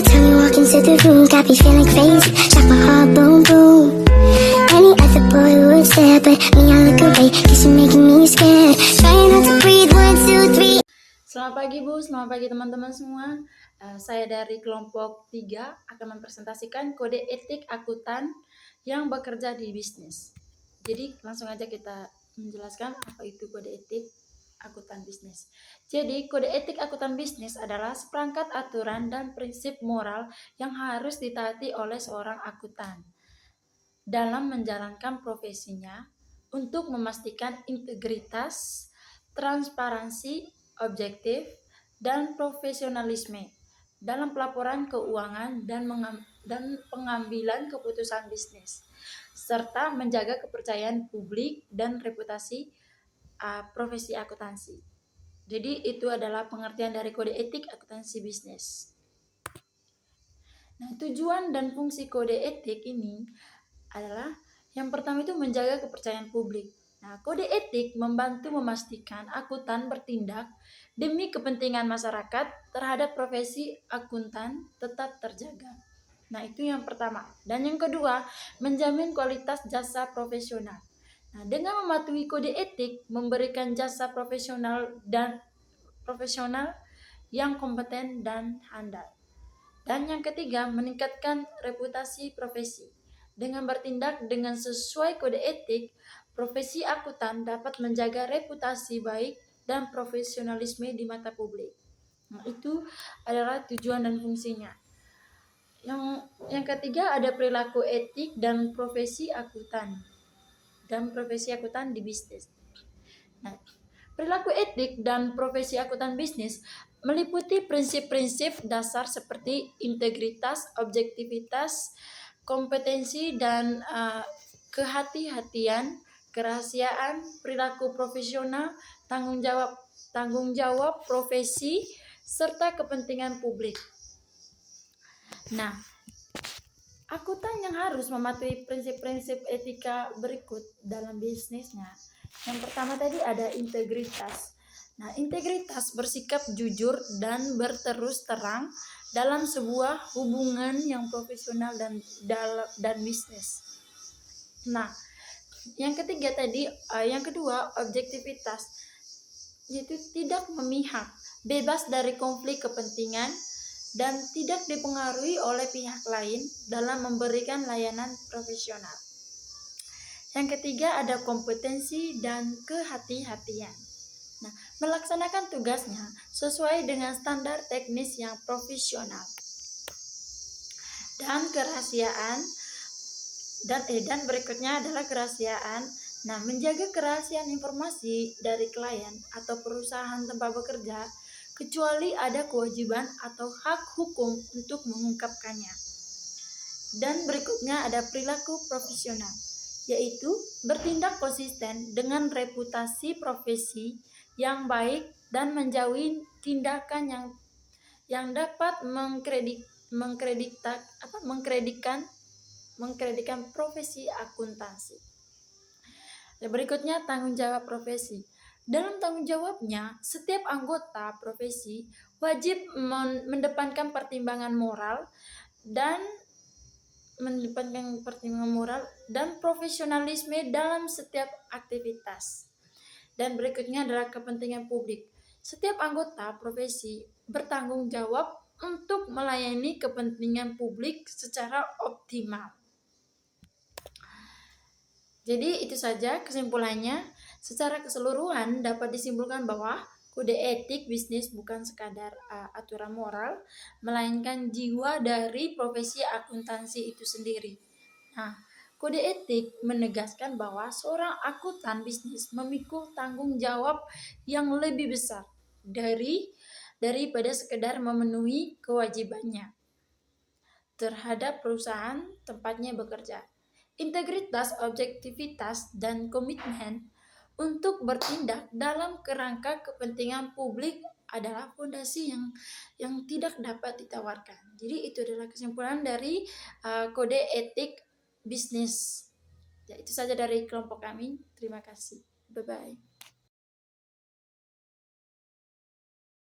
time you walk into the room, got me feeling crazy, like my heart boom boom. Any other boy would stare, but me I look away, cause you're making me scared. Trying not to breathe, 1, 2, 3. Selamat pagi Bu, selamat pagi teman-teman semua. Saya dari kelompok 3 akan mempresentasikan kode etik akuntan yang bekerja di bisnis. Jadi langsung aja kita menjelaskan apa itu kode etik akuntan bisnis. Jadi kode etik akuntan bisnis adalah seperangkat aturan dan prinsip moral yang harus ditaati oleh seorang akuntan dalam menjalankan profesinya untuk memastikan integritas, transparansi, objektif, dan profesionalisme dalam pelaporan keuangan dan pengambilan keputusan bisnis, serta menjaga kepercayaan publik dan reputasi profesi akuntansi. Jadi itu adalah pengertian dari kode etik akuntansi bisnis. Nah, tujuan dan fungsi kode etik ini adalah yang pertama itu menjaga kepercayaan publik. Nah, kode etik membantu memastikan akuntan bertindak demi kepentingan masyarakat terhadap profesi akuntan tetap terjaga. Nah, itu yang pertama. Dan yang kedua, menjamin kualitas jasa profesional. Nah, dengan mematuhi kode etik, memberikan jasa profesional yang kompeten dan handal. Dan yang ketiga, meningkatkan reputasi profesi. Dengan bertindak dengan sesuai kode etik, profesi akuntan dapat menjaga reputasi baik dan profesionalisme di mata publik. Nah, itu adalah tujuan dan fungsinya. Yang ketiga ada perilaku etik dan profesi akuntan di bisnis. Nah, perilaku etik dan profesi akuntan bisnis meliputi prinsip-prinsip dasar seperti integritas, objektivitas, kompetensi, dan kehati-hatian, kerahasiaan, perilaku profesional, tanggung jawab profesi, serta kepentingan publik. Nah, akuntan yang harus mematuhi prinsip-prinsip etika berikut dalam bisnisnya. Yang pertama tadi ada integritas. Nah, integritas bersikap jujur dan berterus terang dalam sebuah hubungan yang profesional dan bisnis. Nah, yang kedua objektivitas, yaitu tidak memihak, bebas dari konflik kepentingan dan tidak dipengaruhi oleh pihak lain dalam memberikan layanan profesional. Yang ketiga ada kompetensi dan kehati-hatian. Nah, melaksanakan tugasnya sesuai dengan standar teknis yang profesional. Dan kerahasiaan dan berikutnya adalah kerahasiaan. Nah, menjaga kerahasiaan informasi dari klien atau perusahaan tempat bekerja kecuali ada kewajiban atau hak hukum untuk mengungkapkannya. Dan berikutnya ada perilaku profesional, yaitu bertindak konsisten dengan reputasi profesi yang baik dan menjauhi tindakan yang dapat mengkreditkan profesi akuntansi. Dan berikutnya tanggung jawab profesi. Dalam tanggung jawabnya, setiap anggota profesi wajib mengedepankan pertimbangan moral dan profesionalisme dalam setiap aktivitas. Dan berikutnya adalah kepentingan publik. Setiap anggota profesi bertanggung jawab untuk melayani kepentingan publik secara optimal. Jadi itu saja kesimpulannya. Secara keseluruhan dapat disimpulkan bahwa kode etik bisnis bukan sekadar aturan moral, melainkan jiwa dari profesi akuntansi itu sendiri. Nah, kode etik menegaskan bahwa seorang akuntan bisnis memikul tanggung jawab yang lebih besar daripada sekedar memenuhi kewajibannya terhadap perusahaan tempatnya bekerja. Integritas, objektivitas, dan komitmen untuk bertindak dalam kerangka kepentingan publik adalah fondasi yang tidak dapat ditawarkan. Jadi itu adalah kesimpulan dari kode etik bisnis. Ya, itu saja dari kelompok kami. Terima kasih. Bye-bye.